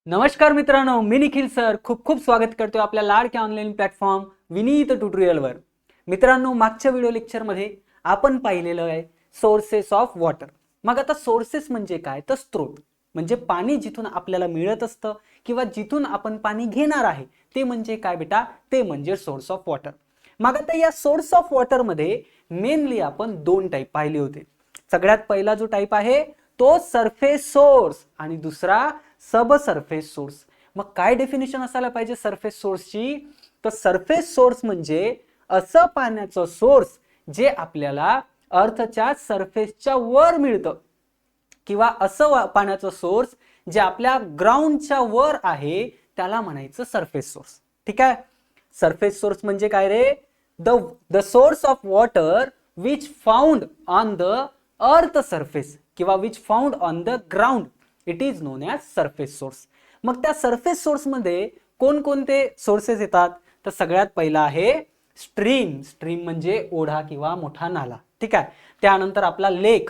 नमस्कार मित्रांनो, मी निखिल सर खूप खूप स्वागत करतो आपल्या लाडक्या ऑनलाईन प्लॅटफॉर्म विनीत ट्युटोरियलवर। मित्रांनो, मागच्या व्हिडिओ लेक्चरमध्ये आपण पाहिलेलं आहे सोर्सेस ऑफ वॉटर। मग आता सोर्सेस म्हणजे काय तर स्त्रोत, म्हणजे पाणी जिथून आपल्याला मिळत असतं किंवा जिथून आपण पाणी घेणार आहे ते म्हणजे काय बेटा, ते म्हणजे सोर्स ऑफ वॉटर। मग आता या सोर्स ऑफ वॉटर मध्ये मेनली आपण दोन टाइप पाहिले होते। सगळ्यात पहिला जो टाइप आहे तो सरफेस सोर्स आणि दुसरा सब सरफेस सोर्स। मग काय डेफिनेशन असायला पाहिजे सरफेस सोर्सची, तर सरफेस सोर्स म्हणजे असं पाण्याचं सोर्स जे आपल्याला अर्थच्या सरफेसच्या वर मिळतं, किंवा असं पाण्याचं सोर्स जे आपल्या ग्राउंडच्या वर आहे त्याला म्हणायचं सरफेस सोर्स। ठीक आहे, सरफेस सोर्स म्हणजे काय रे, the source of water which found on the earth surface किंवा which found on the ground, it is known as surface source. मग त्या सरफेस सोर्स मध्ये कोणकोणते सोर्सेस येतात, तर सगळ्यात पहिला आहे स्ट्रीम। स्ट्रीम म्हणजे ओढा किंवा मोठा नाला। ठीक आहे, त्यानंतर आपला लेक,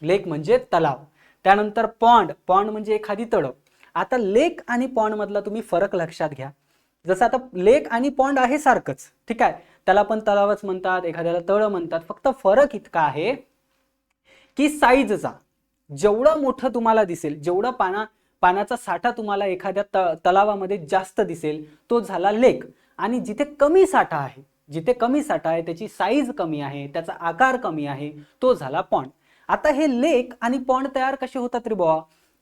लेक म्हणजे तलाव, त्यानंतर पॉन्ड, पॉन्ड म्हणजे एखादी तळं। आता लेक आणि पॉन्ड मधला तुम्ही फरक लक्षात घ्या। जसं आता लेक आणि पॉन्ड आहे सारखंच, ठीक आहे, त्याला पण तलावच म्हणतात, एखाद्याला तळं म्हणतात, फक्त फरक इतका आहे की साईजचा। जेवढं मोठं तुम्हाला दिसेल, जेवढा पाण्याचा साठा तुम्हाला एखाद्या तलावामध्ये जास्त दिसेल तो झाला लेक, आणि जिथे कमी साठा आहे, जिथे कमी साठा आहे, त्याची साईज कमी आहे, त्याचा आकार कमी आहे, तो झाला पॉन्ड। आता हे लेक आणि पॉन्ड तयार कसे होतात रे बुवा,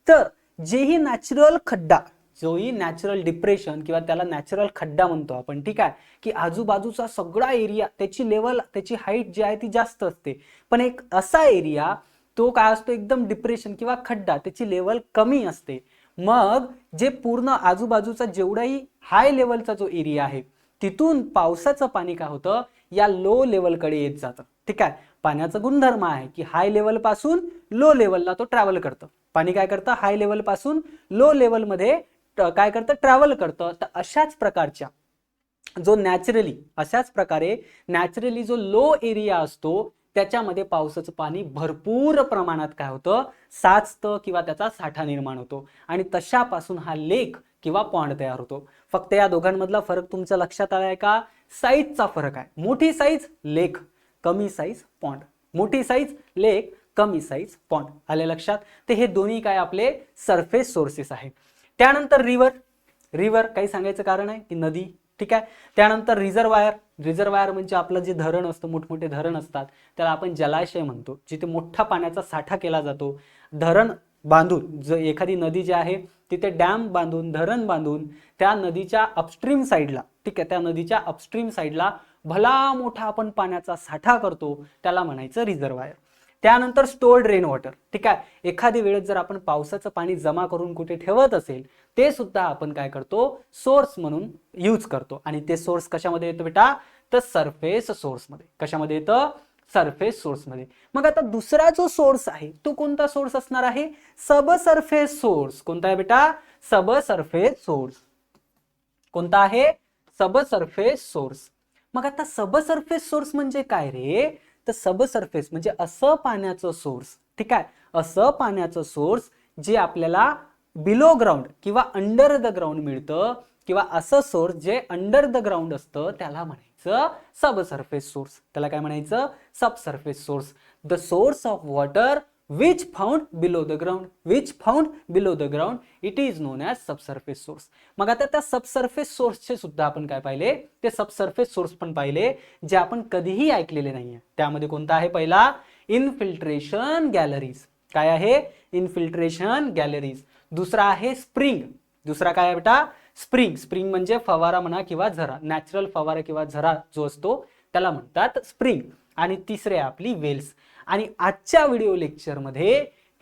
तर जेही नॅचरल खड्डा, जोही नॅचरल डिप्रेशन किंवा त्याला नॅचरल खड्डा म्हणतो आपण, ठीक आहे, की आजूबाजूचा सगळा एरिया त्याची लेवल, त्याची हाईट जी आहे ती जास्त असते, पण एक असा एरिया तो काय असतो एकदम डिप्रेशन किंवा खड्डा, त्याची लेवल कमी असते। मग जे पूर्ण आजूबाजूचा जेवढाही हाय लेवलचा जो एरिया आहे तिथून पावसाचं पाणी काय होतं, या लो लेवलकडे येत जातं। ठीक आहे, पाण्याचा गुणधर्म आहे की हाय लेवल पासून लो लेवलला तो ट्रॅव्हल करतं। पाणी काय करतं, हाय लेवल पासून लो लेवल मध्ये काय करतं, ट्रॅव्हल करतं। तर अशाच प्रकारच्या जो नॅचरली, अशाच प्रकारे नॅचरली जो लो एरिया असतो त्याच्यामध्ये पावसाचं पाणी भरपूर प्रमाणात काय होतं, साचतं किंवा त्याचा साठा निर्माण होतो, आणि तशापासून हा लेक किंवा पॉन्ड तयार होतो। फक्त या दोघांमधला फरक तुमच्या लक्षात आलाय का, साईजचा फरक आहे। मोठी साईज लेक, कमी साईज पॉन्ड, मोठी साईज लेक, कमी साईज पॉन्ड। आले लक्षात? तर हे दोन्ही काय आपले सरफेस सोर्सेस आहे। त्यानंतर रिव्हर, रिव्हर काही सांगायचं कारण आहे की नदी, ठीक आहे। त्यानंतर रिझर्वायर, रिझर्वायर म्हणजे आपलं जे धरण असतं, मोठमोठे धरण असतात त्याला आपण जलाशय म्हणतो, जिथे मोठा पाण्याचा साठा केला जातो। धरण बांधून, जो एखादी नदी जी आहे तिथे डॅम बांधून, धरण बांधून त्या नदीच्या अपस्ट्रीम साईडला, ठीक आहे, त्या नदीच्या अपस्ट्रीम साईडला भला मोठा आपण पाण्याचा साठा करतो, त्याला म्हणायचं रिझर्वायर। त्यानंतर स्टोर्ड रेन वॉटर, ठीक आहे, एखादी वेळेस जर आपण पावसाचं पाणी जमा करून कुठे ठेवत असेल ते सुद्धा आपण काय करतो, सोर्स म्हणून यूज करतो। आणि ते सोर्स कशामध्ये येतं बेटा, तर सरफेस सोर्स मध्ये। कशामध्ये येतं, सरफेस सोर्स मध्ये। मग आता दुसरा जो सोर्स आहे तो कोणता सोर्स असणार आहे, सब सरफेस सोर्स। कोणता आहे बेटा, सब सरफेस सोर्स। कोणता आहे, सब सरफेस सोर्स। मग आता सब सरफेस सोर्स म्हणजे काय रे, तर सब सरफेस म्हणजे असं पाण्याचं सोर्स, ठीक आहे, असं पाण्याचं सोर्स जे आपल्याला बिलो ग्राउंड किंवा अंडर द ग्राउंड मिळतं, किंवा असं सोर्स जे अंडर द ग्राउंड असतं त्याला म्हणायचं सब सरफेस सोर्स। त्याला काय म्हणायचं, sub surface source. The source of water which found below the ground, which found below the ground, it is known as subsurface source। मग आता त्या सबसर्फेस सोर्सचे सुद्धा आपण काय पाहिले, ते सबसर्फेस सोर्स पण पाहिले जे आपण कधीही ऐकलेले नाहीये। त्यामध्ये कोणता आहे, पहिला इनफिल्ट्रेशन गॅलरीज। काय आहे, इनफिल्ट्रेशन गॅलरीज। दुसरा आहे स्प्रिंग, दुसरा काय आहे बेटा, स्प्रिंग। स्प्रिंग म्हणजे फवारा म्हणा किंवा झरा, नॅचरल फवारा किंवा झरा जो असतो त्याला म्हणतात स्प्रिंग। आणि तिसरे आपली वेल्स। आणि आजच्या व्हिडिओ लेक्चर मध्ये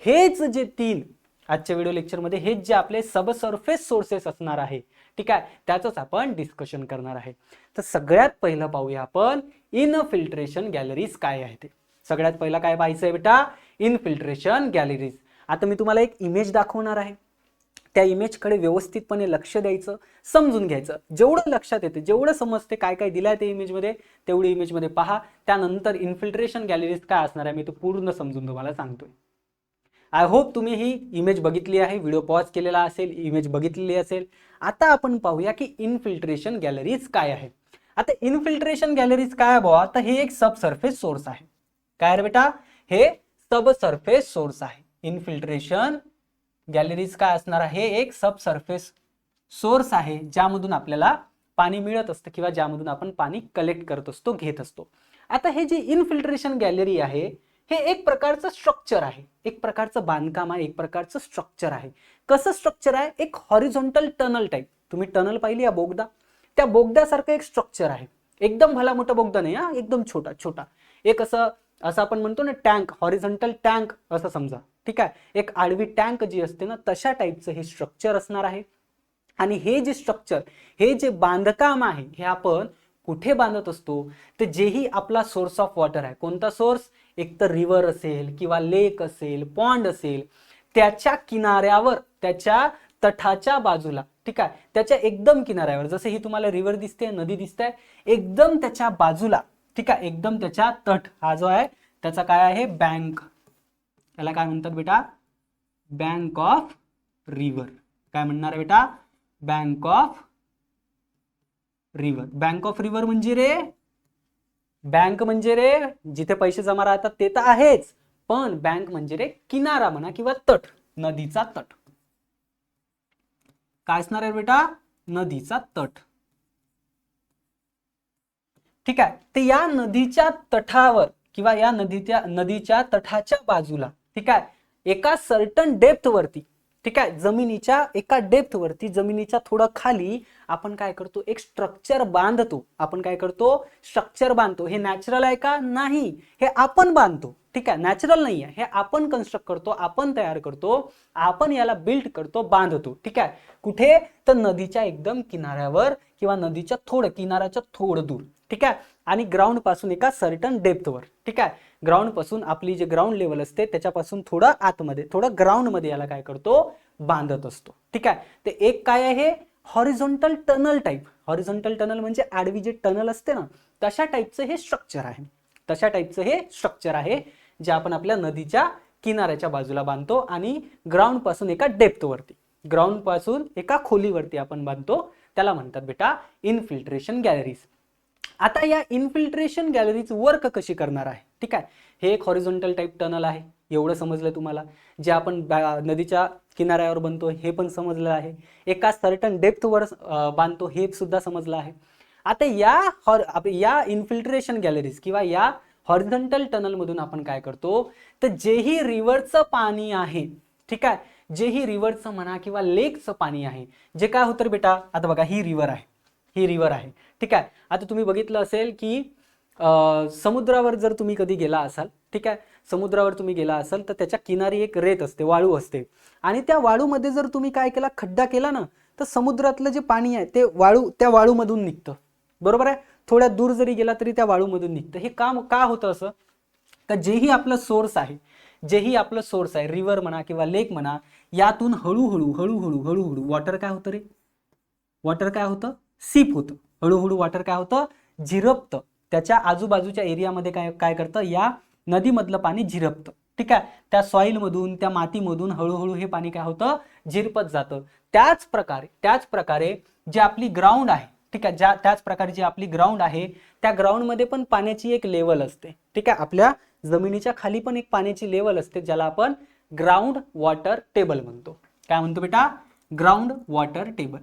हेच जे तीन, आजच्या व्हिडिओ लेक्चर मध्ये हेच जे आपले सबसर्फेस सोर्सेस असणार आहे, ठीक आहे, त्याचंच आपण डिस्कशन करणार आहे। तर सगळ्यात पहिलं पाहूया आपण इनफिल्ट्रेशन गॅलरीज काय आहे ते। सगळ्यात पहिला काय पाहायचं आहे बेटा, इनफिल्ट्रेशन गॅलरीज। आता मी तुम्हाला एक इमेज दाखवणार आहे, त्या इमेजकडे व्यवस्थितपणे लक्ष द्यायचं, समजून घ्यायचं। जेवढं लक्षात येते, जेवढं समजते, काय काय दिलंय त्या इमेजमध्ये तेवढी इमेजमध्ये पहा। त्यानंतर इन्फिल्ट्रेशन गॅलरीज काय असणार आहे मी तो पूर्ण समजून तुम्हाला सांगतोय। आय होप तुम्ही ही इमेज बघितली आहे, व्हिडिओ पॉज केलेला असेल, इमेज बघितलेली असेल. आता आपण पाहूया की इनफिल्ट्रेशन गॅलरीज काय आहे. आता इनफिल्ट्रेशन गॅलरीज काय बुवा, तर हे एक सबसर्फेस सोर्स आहे. काय रे बेटा, हे सबसर्फेस सोर्स आहे. इनफिल्ट्रेशन गॅलरीज काय असणार आहे, एक सबसर्फेस सोर्स आहे ज्यामधून आपल्याला पाणी मिळत असतं किंवा ज्यामधून आपण पाणी कलेक्ट करत असतो, घेत असतो. आता हे जे इनफिल्ट्रेशन गॅलरी आहे हे एक प्रकारचं स्ट्रक्चर आहे, एक प्रकारचं बांधकाम आहे, एक प्रकारचं स्ट्रक्चर आहे. कसं स्ट्रक्चर आहे, एक हॉरिझॉन्टल टनल टाइप. तुम्ही टनल पाहिली या बोगदा, त्या बोगद्यासारखं एक स्ट्रक्चर आहे. एकदम भला मोठा बोगदा नाही हा, एकदम छोटा छोटा एक असं आपण म्हणतो ना टँक, हॉरिझॉन्टल टँक असं समजा. ठीक आहे, एक आडवी टँक जी असते ना तशा टाईपचं हे स्ट्रक्चर असणार आहे. आणि हे जे स्ट्रक्चर, हे जे बांधकाम आहे हे आपण कुठे बांधत असतो, तर जेही आपला सोर्स ऑफ वॉटर आहे, कोणता सोर्स, एक तर रिव्हर असेल किंवा लेक असेल, पॉन्ड असेल, त्याच्या किनाऱ्यावर, त्याच्या तटाच्या बाजूला. ठीक आहे, त्याच्या एकदम किनाऱ्यावर, जसं ही तुम्हाला रिव्हर दिसते, नदी दिसते, एकदम त्याच्या बाजूला. ठीक आहे, एकदम त्याच्या तट हा जो आहे त्याचा काय आहे, बँक. याला काय म्हणतात बेटा, बँक ऑफ रिव्हर. काय म्हणणार आहे बेटा, bank of river. Bank of river म्हणजे रे, बँक म्हणजे रे जिथे पैसे जमा राहतात ते तर आहेच, पण बँक म्हणजे रे किनारा म्हणा किंवा तट, नदीचा तट. काय असणार आहे बेटा, नदीचा तट. ठीक आहे, तर या नदीच्या तटावर किंवा या नदीच्या तटाच्या बाजूला, ठीक आहे, एका सर्टन डेप्थ वरती, ठीक आहे, जमिनीच्या एका डेप्थ वरती, जमिनीच्या थोडं खाली आपण काय करतो, एक स्ट्रक्चर बांधतो. आपण काय करतो, स्ट्रक्चर बांधतो. हे नॅचरल आहे का, नाही, हे आपण बांधतो. ठीक आहे, नॅचरल नाही आहे, हे आपण कन्स्ट्रक्ट करतो, आपण तयार करतो, आपण याला बिल्ड करतो, बांधतो. ठीक आहे, कुठे, तर नदीच्या एकदम किनाऱ्यावर किंवा नदीच्या किनाऱ्याच्या थोडं दूर. ठीक आहे, आणि ग्राउंड पासून एका सर्टन डेप्थवर. ठीक आहे, ग्राउंड पासून आपली जे ग्राउंड लेवल असते त्याच्यापासून थोडं आतमध्ये, थोडं ग्राउंड मध्ये याला काय करतो, बांधत असतो. ठीक आहे, ते एक काय आहे, horizontal tunnel type. Horizontal tunnel म्हणजे आडवी जे टनल असते ना तशा टाइपचं हे स्ट्रक्चर आहे. तशा टाइपचं हे स्ट्रक्चर आहे जे आपण आपल्या नदीच्या किनाऱ्याच्या बाजूला बांधतो आणि ग्राउंड पासून एका डेप्थ वरती, ग्राउंड पासून एका खोलीवरती आपण बांधतो. त्याला म्हणतात बेटा इनफिल्ट्रेशन गॅलरीज. आता या इनफिल्ट्रेशन गॅलरीज वर्क कशी करणार आहे. ठीक आहे, हे एक हॉरिझॉन्टल टाइप टनल आहे, एवढं समजलं तुम्हाला. जे आपण नदीच्या किनाऱ्यावर बांधतो हे पण समजलं आहे, एका सर्टन डेप्थवर बांधतो हे सुद्धा समजलं आहे. आता या इनफिल्ट्रेशन गॅलरीज किंवा या हॉरिझॉन्टल टनल मधून आपण काय करतो, तर जेही रिव्हरचं पाणी आहे, ठीक आहे, जेही रिव्हरचं म्हणा किंवा लेकचं पाणी आहे, जे काय होतं बेटा, आता बघा ही रिव्हर आहे, ही रिव्हर आहे. ठीक आहे, आता तुम्ही बघितलं असेल की समुद्रावर जर तुम्ही कधी गेला असाल, ठीक आहे, समुद्रावर तुम्ही गेला असाल तर त्याच्या किनारी एक रेत असते, वाळू असते, आणि त्या वाळूमध्ये जर तुम्ही काय केला, खड्डा केला ना, तर समुद्रातलं जे पाणी आहे ते त्या वाळूमधून निघतं. बरोबर आहे, थोड्या दूर जरी गेला तरी त्या वाळूमधून निघतं. हे काम का होतं असं, तर जेही आपलं सोर्स आहे, जेही आपलं सोर्स आहे, रिव्हर म्हणा किंवा लेक म्हणा, यातून हळूहळू हळूहळू हळूहळू वॉटर काय होतं रे, वॉटर काय होतं, सीप होतं. हळूहळू वॉटर काय होतं, झिरपतं. त्याच्या आजूबाजूच्या एरियामध्ये काय करतं, या नदीमधलं पाणी झिरपतं. ठीक आहे, त्या सॉइल मधून, त्या मातीमधून हळूहळू हे पाणी काय होतं, झिरपत जातं. त्याच प्रकारे जे आपली ग्राउंड आहे, ठीक आहे, त्याच प्रकारे जी आपली ग्राउंड आहे त्या ग्राउंड मध्ये पण पाण्याची एक लेवल असते. ठीक आहे, आपल्या जमिनीच्या खाली पण एक पाण्याची लेवल असते ज्याला आपण ग्राउंड वॉटर टेबल म्हणतो. काय म्हणतो बेटा, ground water table.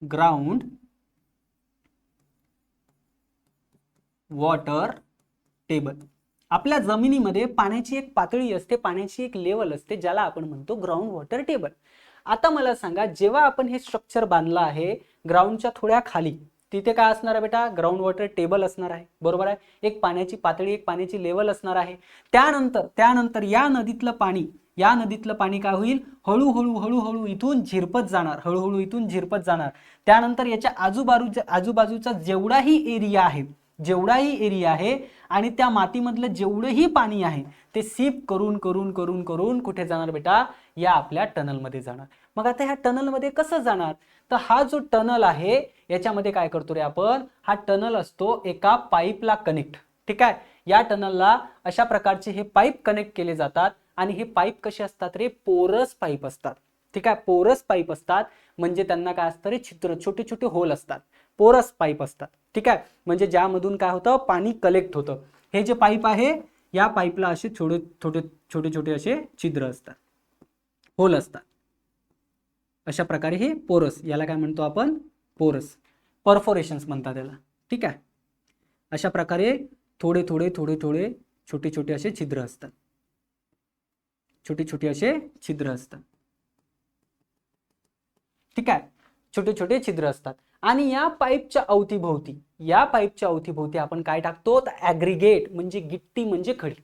Ground water table. आपल्या जमिनीमध्ये पाण्याची एक पातळी असते, पाण्याची एक लेवल असते ज्याला आपण म्हणतो ग्राउंड वॉटर टेबल. आता मला सांगा, जेव्हा आपण हे स्ट्रक्चर बांधलं आहे ग्राउंडच्या थोड्या खाली, तिथे काय असणार आहे बेटा, ग्राउंड वॉटर टेबल असणार आहे. बरोबर आहे, एक पाण्याची पातळी, एक पाण्याची लेवल असणार आहे. त्यानंतर या नदीतलं पाणी काय होईल, हळूहळू इथून झिरपत जाणार, हळूहळू इथून झिरपत जाणार. त्यानंतर याच्या आजूबाजूचा जेवढाही एरिया आहे, जेवढाही एरिया आहे आणि त्या मातीमधलं जेवढंही पाणी आहे ते सीप करून करून करून करून कुठे जाणार बेटा, या आपल्या टनलमध्ये जाणार. मग आता ह्या टनलमध्ये कसं जाणार, तर हा जो टनल आहे याच्यामध्ये काय करतो रे आपण, हा टनल असतो एका पाईपला कनेक्ट. ठीक आहे, या टनलला अशा प्रकारचे हे पाईप कनेक्ट केले जातात आणि हे पाईप कसे असतात रे, पोरस पाईप असतात. ठीक आहे, पोरस पाईप असतात म्हणजे त्यांना काय असतं रे, छिद्र, छोटे छोटे होल असतात, पोरस पाईप असतात. ठीक आहे, म्हणजे ज्यामधून काय होतं, पाणी कलेक्ट होतं. हे जे पाईप आहे या पाईपला असे छोटे छोटे छोटे छोटे असे छिद्र असतात, होल असतात. अशा प्रकारे हे पोरस, याला काय म्हणतो आपण, पोरस, परफोरेशन्स म्हणतात याला. ठीक आहे, अशा प्रकारे थोडे थोडे थोडे थोडे छोटे छोटे असे छिद्र असतात, छोटे छोटे असे छिद्र असतात. ठीक आहे, छोटे छोटे छिद्र असतात आणि या पाईपच्या अवतीभोवती, या पाईपच्या अवतीभोवती आपण काय टाकतो, तर ॲग्रिगेट म्हणजे गिट्टी म्हणजे खडी,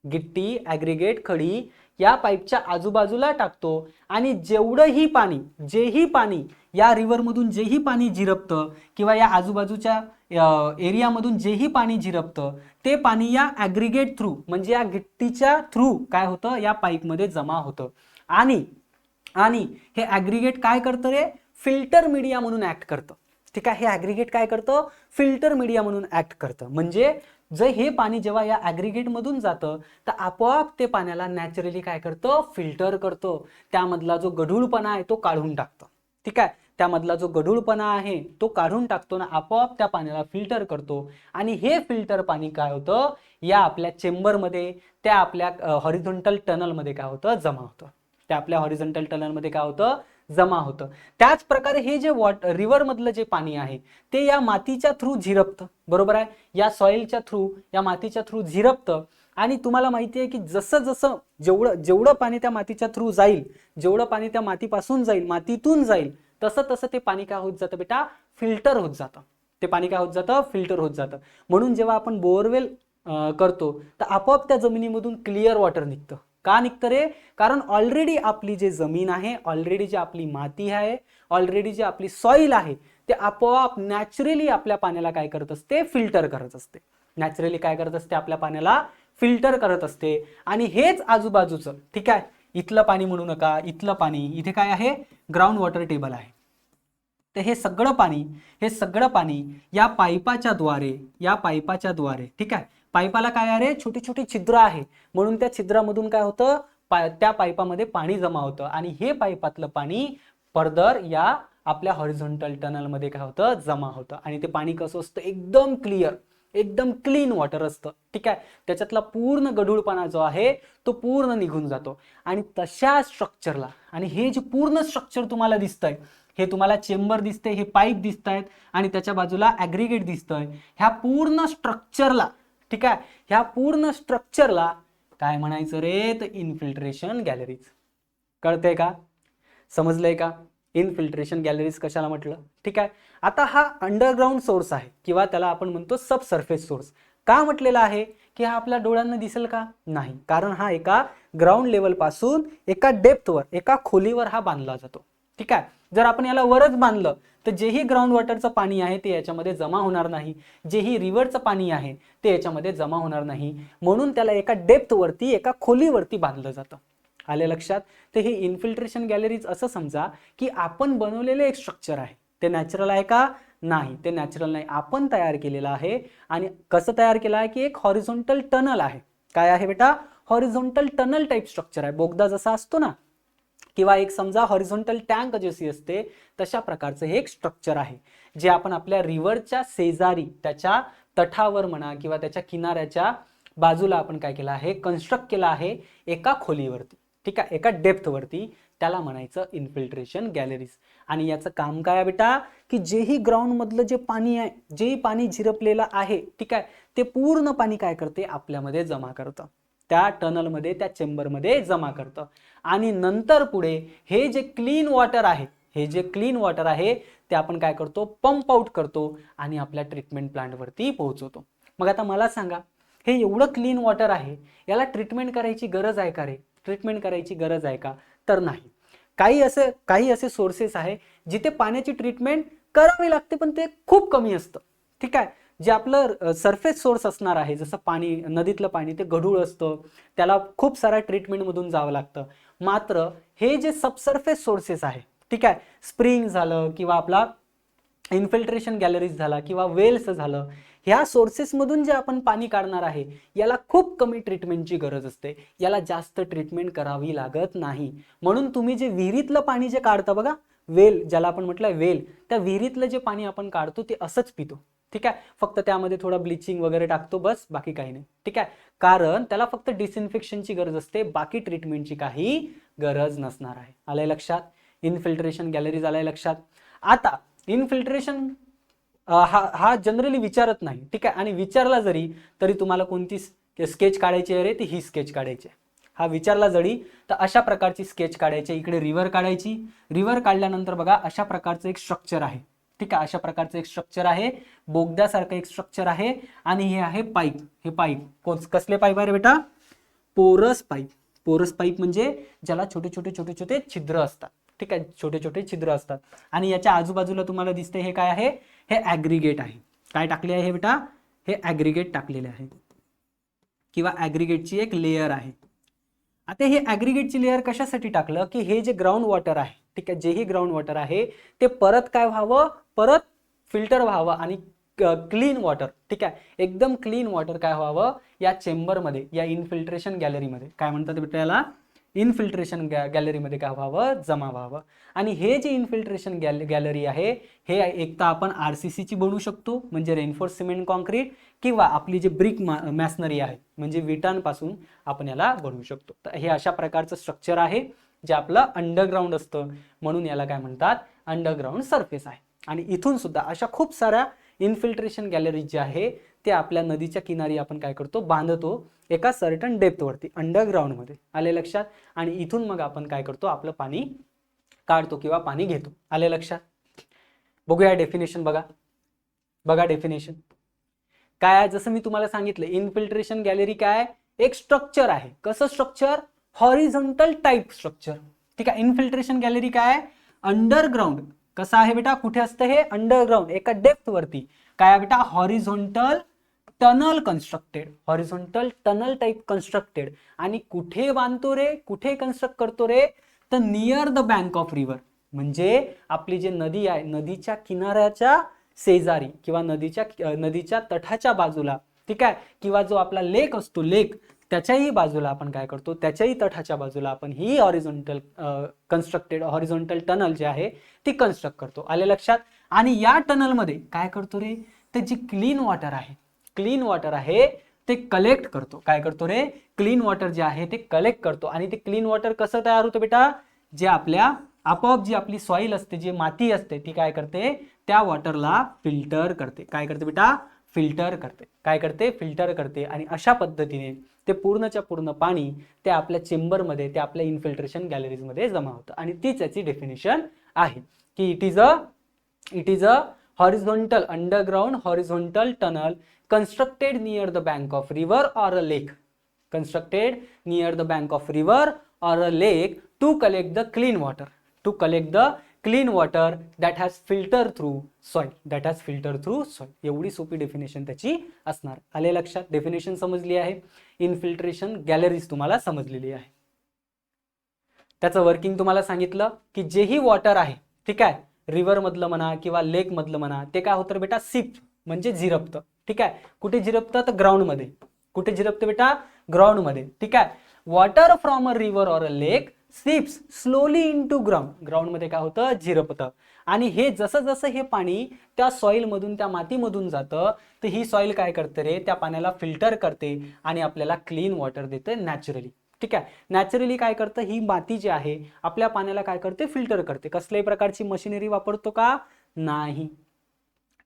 गिट्टी ॲग्रिगेट खडी या पाईपच्या आजूबाजूला टाकतो. आणि जेवढंही पाणी, जेही पाणी या रिव्हरमधून जेही पाणी झिरपतं किंवा या आजूबाजूच्या एरियामधून जेही पाणी झिरपतं ते पाणी या ॲग्रिगेट थ्रू म्हणजे या गिट्टीच्या थ्रू काय होतं, या पाईपमध्ये जमा होतं. आणि आणि हे ॲग्रिगेट काय करतं रे, फिल्टर मीडिया म्हणून ऍक्ट करतं. ठीक आहे, हे ॲग्रिगेट काय करतं, फिल्टर मीडिया म्हणून ऍक्ट करतं. म्हणजे जर हे पाणी जेव्हा या ॲग्रिगेट मधून जातं तर आपोआप ते पाण्याला नॅचरली काय करतं, फिल्टर करतं. त्यामधला जो गढूळपणा आहे तो काढून टाकतं. ठीक आहे, त्यामधला जो गढूळपणा आहे तो काढून टाकतो ना, आपोआप त्या पाण्याला फिल्टर करतो. आणि हे फिल्टर पाणी काय होतं, या आपल्या चेंबरमध्ये, त्या आपल्या हॉरिझॉन्टल टनलमध्ये काय होतं, जमा होतं. त्या आपल्या हॉरिझॉन्टल टनलमध्ये काय होतं, जमा होतं. त्याच प्रकारे हे जे रिव्हर मधलं जे पाणी आहे ते या मातीच्या थ्रू झिरपतं. बरोबर आहे, या सॉइलच्या थ्रू, या मातीच्या थ्रू झिरपतं. आणि तुम्हाला माहिती आहे की जसं जसं जेवढं पाणी त्या मातीच्या थ्रू जाईल, जेवढं पाणी त्या मातीपासून जाईल, मातीतून जाईल, तसं तसं ते पाणी काय होत जातं बेटा, फिल्टर होत जातं. ते पाणी काय होत जातं, फिल्टर होत जातं. म्हणून जेव्हा आपण बोअरवेल करतो तर आपोआप त्या जमिनीमधून क्लिअर वॉटर निघतं. का निघतं रे, कारण ऑलरेडी आपली जी जमीन आहे, ऑलरेडी जी आपली माती आहे, ऑलरेडी जी आपली सॉइल आहे ते आपोआप नॅचरली आपल्या पाण्याला काय करत असते, फिल्टर करत असते. नॅचरली काय करत असते, आपल्या पाण्याला फिल्टर करत असते. आणि हेच आजूबाजूचं, ठीक आहे, इथलं पाणी म्हणू नका, इथलं पाणी, इथे काय आहे, ग्राउंड वॉटर टेबल आहे. तर हे सगळं पाणी या पाईपाच्या द्वारे, ठीक आहे, पाईपाला काय आहे, छोटी छोटी छिद्र आहे, म्हणून त्या छिद्रामधून काय होतं, त्या पाईपामध्ये पाणी जमा होतं. आणि हे पाईपातलं पाणी फर्दर या आपल्या हॉरिझॉन्टल टनलमध्ये काय होतं, जमा होतं. आणि ते पाणी कसं असतं, एकदम क्लिअर, एकदम क्लीन वॉटर असतं. ठीक आहे, त्याच्यातला पूर्ण गढूळपणा जो आहे तो पूर्ण निघून जातो. आणि तशा स्ट्रक्चरला, आणि हे जे पूर्ण स्ट्रक्चर तुम्हाला दिसतंय, हे तुम्हाला चेंबर दिसते, हे पाईप दिसत आहेत आणि त्याच्या बाजूला ॲग्रिगेट दिसतंय, ह्या पूर्ण स्ट्रक्चरला, ठीक आहे, ह्या पूर्ण स्ट्रक्चरला काय म्हणायचं रे, तर इन्फिल्ट्रेशन गॅलरीज. कळतंय का, समजलंय का, इन्फिल्ट्रेशन गॅलरीज कशाला म्हटलं. ठीक आहे, आता हा अंडरग्राउंड सोर्स आहे किंवा त्याला आपण म्हणतो सब सरफेस सोर्स. का म्हटलेला आहे की हा आपल्या डोळ्यांना दिसेल का, नाही, कारण हा एका ग्राउंड लेवल पासून एका डेप्थवर, एका खोलीवर हा बांधला जातो. ठीक आहे, जर आपण याला वरच बांधलं तर जेही ग्राउंड वॉटरचं पाणी आहे ते याच्यामध्ये जमा होणार नाही, जेही रिव्हरचं पाणी आहे ते याच्यामध्ये जमा होणार नाही. म्हणून त्याला एका डेप्थवरती, एका खोलीवरती बांधलं जातं. आले लक्षात. तर हे इन्फिल्ट्रेशन गॅलरीज असं समजा की आपण बनवलेलं एक स्ट्रक्चर आहे. ते नॅचरल आहे का, नाही, ते नॅचरल नाही, आपण तयार केलेलं आहे. आणि कसं तयार केलं आहे की एक हॉरिझॉन्टल टनल आहे. काय आहे बेटा, हॉरिझॉन्टल टनल टाइप स्ट्रक्चर आहे. बोगदा जसा असतो ना, किंवा एक समजा हॉरिझॉन्टल टँक जशी असते तशा प्रकारचं हे एक स्ट्रक्चर आहे, जे आपण आपल्या रिव्हरच्या शेजारी, त्याच्या तठावर म्हणा किंवा त्याच्या किनाऱ्याच्या बाजूला आपण काय केलं आहे, कन्स्ट्रक्ट केलं आहे एका खोलीवरती. ठीक आहे, एका डेप्थवरती. त्याला म्हणायचं इन्फिल्ट्रेशन गॅलरीज. आणि याचं काम काय आहे बेटा, की जेही ग्राउंड मधलं जे पाणी आहे, जेही पाणी झिरपलेलं आहे, ठीक आहे, ते पूर्ण पाणी काय करते, आपल्यामध्ये जमा करतं, त्या टनलमध्ये, त्या चेंबरमध्ये जमा करतं. आणि नंतर पुढे हे जे क्लीन वॉटर आहे, ते आपण काय करतो, पंप आउट करतो आणि आपल्या ट्रीटमेंट प्लांटवरती पोहोचवतो. मग आता मला सांगा, हे एवढं क्लीन वॉटर आहे, याला ट्रीटमेंट करायची गरज आहे का रे, ट्रीटमेंट करायची गरज आहे का, तर नाही. काही असे सोर्सेस आहे जिथे पाण्याची ट्रीटमेंट करावी लागते पण ते खूप कमी असतं. ठीक आहे, जे आपलं सरफेस सोर्स असणार आहे, जसं पाणी, नदीतलं पाणी ते गढूळ असतं, त्याला खूप साऱ्या ट्रीटमेंटमधून जावं लागतं. मात्र हे जे सबसर्फेस सोर्सेस आहे, ठीक आहे, स्प्रिंग झालं किंवा आपला इन्फिल्ट्रेशन गॅलरीज झाला किंवा वेल्स झालं, ह्या सोर्सेसमधून जे आपण पाणी काढणार आहे याला खूप कमी ट्रीटमेंटची गरज असते, याला जास्त ट्रीटमेंट करावी लागत नाही. म्हणून तुम्ही जे विहिरीतलं पाणी जे काढता बघा, वेल ज्याला आपण म्हटलंय वेल, त्या विहिरीतलं जे पाणी आपण काढतो ते असंच पितो, ठीक आहे. फक्त त्यामध्ये थोडं ब्लिचिंग वगैरे टाकतो, बस, बाकी काही नाही, ठीक आहे. कारण त्याला फक्त डिसइन्फेक्शनची गरज असते, बाकी ट्रीटमेंटची काही गरज नसणार आहे. आलंय लक्षात? इन्फिल्ट्रेशन गॅलरीज आलंय लक्षात? आता इन्फिल्ट्रेशन हा जनरली विचारत नाही, ठीक आहे, आणि विचारला जरी तरी तुम्हाला कोणती स्केच काढायची आहे रे, ती ही स्केच काढायची. हा विचारला जरी तर अशा प्रकारची स्केच काढायची. इकडे रिव्हर काढायची. रिव्हर काढल्यानंतर बघा अशा प्रकारचं एक स्ट्रक्चर आहे, ठीक आहे, अशा प्रकारचं एक स्ट्रक्चर आहे, बोगद्यासारखं एक स्ट्रक्चर आहे, आणि हे आहे पाईप. हे पाईप कसले पाईप आहे रे बेटा? पोरस पाईप. पोरस पाईप म्हणजे ज्याला छोटे छोटे छोटे छोटे छिद्र असतात, ठीक आहे, छोटे छोटे छिद्र असतात. आणि याच्या आजूबाजूला तुम्हाला दिसते हे काय आहे? हे ॲग्रिगेट आहे. काय टाकले आहे बेटा? हे ॲग्रिगेट टाकलेले आहे, किंवा ॲग्रिगेटची एक लेयर आहे. आता हे ॲग्रिगेटची लेयर कशासाठी टाकलं? की हे जे ग्राउंड वॉटर आहे, ठीक आहे, जेही ग्राउंड वॉटर आहे ते परत काय व्हावं? परत फिल्टर व्हावं आणि क्लीन वॉटर, ठीक आहे, एकदम क्लीन वॉटर काय व्हावं? या चेंबरमध्ये, या इन्फिल्ट्रेशन गॅलरीमध्ये, काय म्हणतात बेटा याला? इन्फिल्ट्रेशन गॅलरीमध्ये काय व्हावं? जमा व्हावं. आणि हे जे इन्फिल्ट्रेशन गॅलरी आहे हे एक तर आपण RCC ची बनवू शकतो, म्हणजे रेनफोर्स सिमेंट कॉन्क्रीट, किंवा आपली जी ब्रिक मॅसनरी आहे म्हणजे विटांपासून आपण याला बनवू शकतो. तर हे अशा प्रकारचं स्ट्रक्चर आहे जे आपलं अंडरग्राऊंड असतं, म्हणून याला काय म्हणतात? अंडरग्राऊंड सरफेस आहे. आणि इथून सुद्धा अशा खूप साऱ्या इन्फिल्ट्रेशन गॅलरीज जे आहे ते आपल्या नदीच्या किनारी आपण काय करतो? बांधतो एका सर्टन डेप्थवरती, अंडरग्राऊंडमध्ये. आले लक्षात? आणि इथून मग आपण काय करतो? आपलं पाणी काढतो किंवा पाणी घेतो. आले लक्षात? बघूया डेफिनेशन. बघा डेफिनेशन काय आहे. जसं मी तुम्हाला सांगितलं, इन्फिल्ट्रेशन गॅलरी काय? एक स्ट्रक्चर आहे. कसं स्ट्रक्चर? हॉरिझॉन्टल टाइप स्ट्रक्चर, ठीक आहे. इन्फिल्ट्रेशन गॅलरी काय? अंडरग्राऊंड. कसं आहे बेटा? कुठे असतं हे? अंडरग्राऊंड, एका डेप्थ वरती. काय आहे बेटा? Horizontal tunnel constructed. Horizontal tunnel type constructed. आणि कुठे बांधतो रे? कुठे कन्स्ट्रक्ट करतो रे? तर near the bank of river, म्हणजे आपली जी नदी आहे नदीच्या किनाऱ्याच्या शेजारी किंवा नदीच्या तटाच्या बाजूला, ठीक आहे, किंवा जो आपला लेक असतो, लेक त्याच्याही बाजूला आपण काय करतो? त्याच्याही तटाच्या बाजूला आपण ही हॉरिझॉन्टल कन्स्ट्रक्टेड हॉरिझॉन्टल टनल जे आहे ती कन्स्ट्रक्ट करतो. आले लक्षात? आणि या टनल मध्ये काय करतो रे? ते जी क्लीन वॉटर आहे ते कलेक्ट करतो. काय करतो रे? क्लीन वॉटर जे आहे ते कलेक्ट करतो. आणि ते क्लीन वॉटर कसं तयार होतं बेटा? जे आपल्या आपोआप जी आपली सॉइल असते, जी माती असते, ती काय करते? त्या वॉटरला फिल्टर करते. काय करते बेटा? फिल्टर करते. काय करते? फिल्टर करते. आणि अशा पद्धतीने ते पूर्णच्या पूर्ण पाणी ते आपल्या चेंबरमध्ये, ते आपल्या इन्फिल्ट्रेशन गॅलरीजमध्ये जमा होतं. आणि तीच याची डेफिनेशन आहे की it is a horizontal underground horizontal tunnel constructed near the bank of river or a lake. Constructed near the bank of river or a lake to collect the clean water. To collect the clean water that has filtered through soil. That has filtered through soil. एवढी सोपी definition त्याची असणार. आले लक्षात? Definition समजली आहे. Infiltration galleries तुम्हाला समजलेली आहे. त्याचं वर्किंग तुम्हाला सांगितलं की जेही वॉटर आहे, ठीक आहे, रिव्हर मधलं म्हणा किंवा लेक मधलं म्हणा, ते काय होतं बेटा? सिप म्हणजे झिरपतं, ठीक आहे. कुठे झिरपतं? तर ग्राउंड मध्ये. कुठे झिरपतं बेटा? ग्राउंड मध्ये, ठीक आहे. Water from a river or a lake seeps slowly into ground. Ground मध्ये काय होतं? झिरपतं. आणि हे जसं जसं हे पाणी त्या सॉइल मधून, त्या मातीमधून जातं, तर ही सॉइल काय करते रे? त्या पाण्याला फिल्टर करते आणि आपल्याला क्लीन वॉटर देते नॅचरली, ठीक आहे. नॅचरली काय करतं? ही माती जी आहे आपल्या पाण्याला काय करते? फिल्टर करते. कसल्याही प्रकारची मशिनरी वापरतो का? नाही,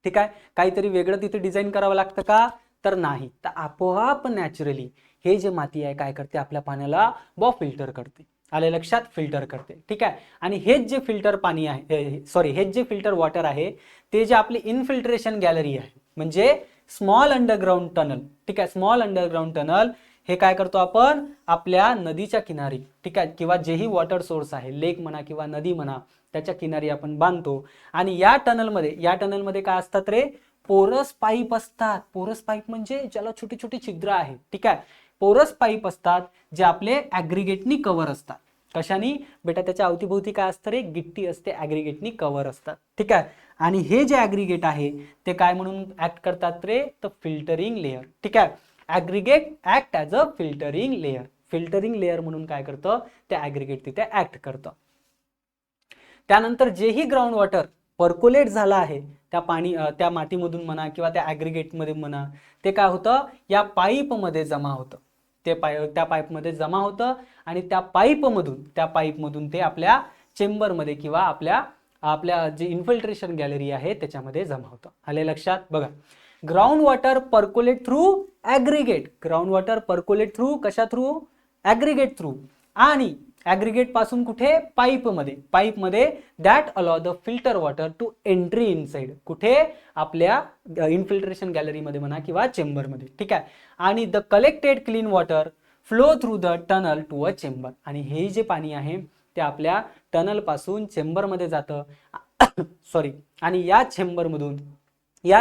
ठीक आहे. काहीतरी वेगळं तिथे डिझाईन करावं लागतं का? तर नाही. तर आपोआप नॅचरली हे जे माती आहे काय करते? आपल्या पाण्याला फिल्टर करते. आले लक्षात? फिल्टर करते, ठीक आहे. आणि हेच जे फिल्टर पाणी आहे, हेच जे फिल्टर वॉटर आहे ते जे आपली इन्फिल्ट्रेशन गॅलरी आहे, म्हणजे स्मॉल अंडरग्राउंड टनल, ठीक आहे. स्मॉल अंडरग्राउंड टनल हे काय करतो आपण? आपल्या नदीच्या किनारी, ठीक आहे, किंवा जेही वॉटर सोर्स आहे, लेक म्हणा किंवा नदी म्हणा, त्याच्या किनारी आपण बांधतो. आणि या टनलमध्ये काय असतात रे? पोरस पाईप असतात. पोरस पाईप म्हणजे ज्याला छोटी छोटी छिद्र आहे, ठीक आहे. पोरस पाईप असतात जे आपले ऍग्रिगेटनी कव्हर असतात. कशानी बेटा? त्याच्या अवतीभोवती काय असतं रे? गिट्टी असते, ऍग्रिगेटनी कव्हर असतात, ठीक आहे. आणि हे जे ऍग्रिगेट आहे ते काय म्हणून ऍक्ट करतात रे? तर फिल्टरिंग लेअर, ठीक आहे. Aggregate act as a filtering layer. Filtering layer म्हणून काय करतं? ते ऍग्रिगेट तिथे ऍक्ट करतं. त्यानंतर जेही ग्राउंड वॉटर पर्कोलेट झाला आहे त्या मातीमधून म्हणा किंवा त्या ऍग्रिगेटमध्ये म्हणा, ते काय होतं? या पाईपमध्ये जमा होतं. त्या पाईपमध्ये जमा होतं आणि त्या पाईपमधून ते आपल्या चेंबरमध्ये किंवा आपल्या जे इन्फिल्ट्रेशन गॅलरी आहे त्याच्यामध्ये जमा होतं. आले लक्षात? बघा, ground water percolate through aggregate. Ground water percolate through कशा थ्रू? Aggregate through. आणि ऍग्रिगेट पासून कुठे? पाईपमध्ये that allow the filter water to entry inside. कुठे? आपल्या इन्फिल्ट्रेशन गॅलरीमध्ये म्हणा किंवा चेंबरमध्ये, ठीक आहे. आणि the collected clean water flow through the tunnel to a chamber. आणि हे जे पाणी आहे ते आपल्या टनल पासून चेंबरमध्ये जातं. सॉरी. आणि या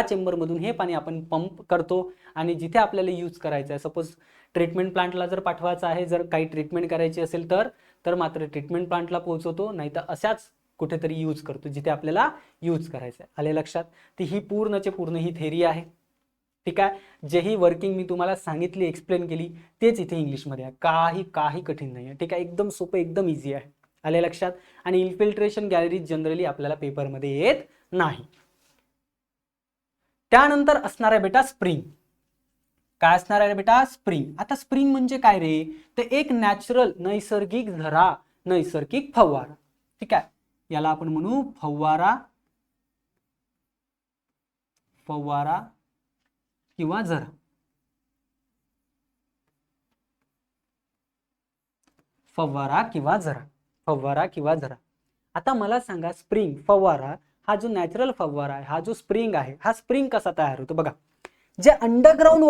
चेंबरमधून हे पाणी आपण पंप करतो आणि जिथे आपल्याला यूज करायचं आहे, सपोज ट्रीटमेंट प्लांटला जर पाठवायचं आहे, जर काही ट्रीटमेंट करायची असेल तर मात्र ट्रीटमेंट प्लांटला पोहोचवतो, नाही तर अशाच कुठेतरी यूज करतो जिथे आपल्याला यूज करायचं आहे. आले लक्षात? ती ही पूर्णचे पूर्ण ही थेरी आहे, ठीक आहे. जेही वर्किंग मी तुम्हाला सांगितली, एक्सप्लेन केली, तेच इथे इंग्लिशमध्ये आहे. काही कठीण नाही आहे, ठीक आहे. एकदम सोपं, एकदम इझी आहे. आले लक्षात? आणि इन्फिल्ट्रेशन गॅलरी जनरली आपल्याला पेपरमध्ये येत नाही. त्यानंतर असणार आहे बेटा स्प्रिंग. काय असणार आहे बेटा? स्प्रिंग. आता स्प्रिंग म्हणजे काय रे? तर एक नॅचरल, नैसर्गिक झरा, नैसर्गिक फवारा, ठीक आहे. याला आपण म्हणू फवारा किंवा झरा. फवारा किंवा झरा. आता मला सांगा, स्प्रिंग, फवारा, हा जो नॅचरल फवारा आहे, हा जो स्प्रिंग आहे, हा स्प्रिंग कसा तयार होतो? बघा, जे अंडरग्राउंड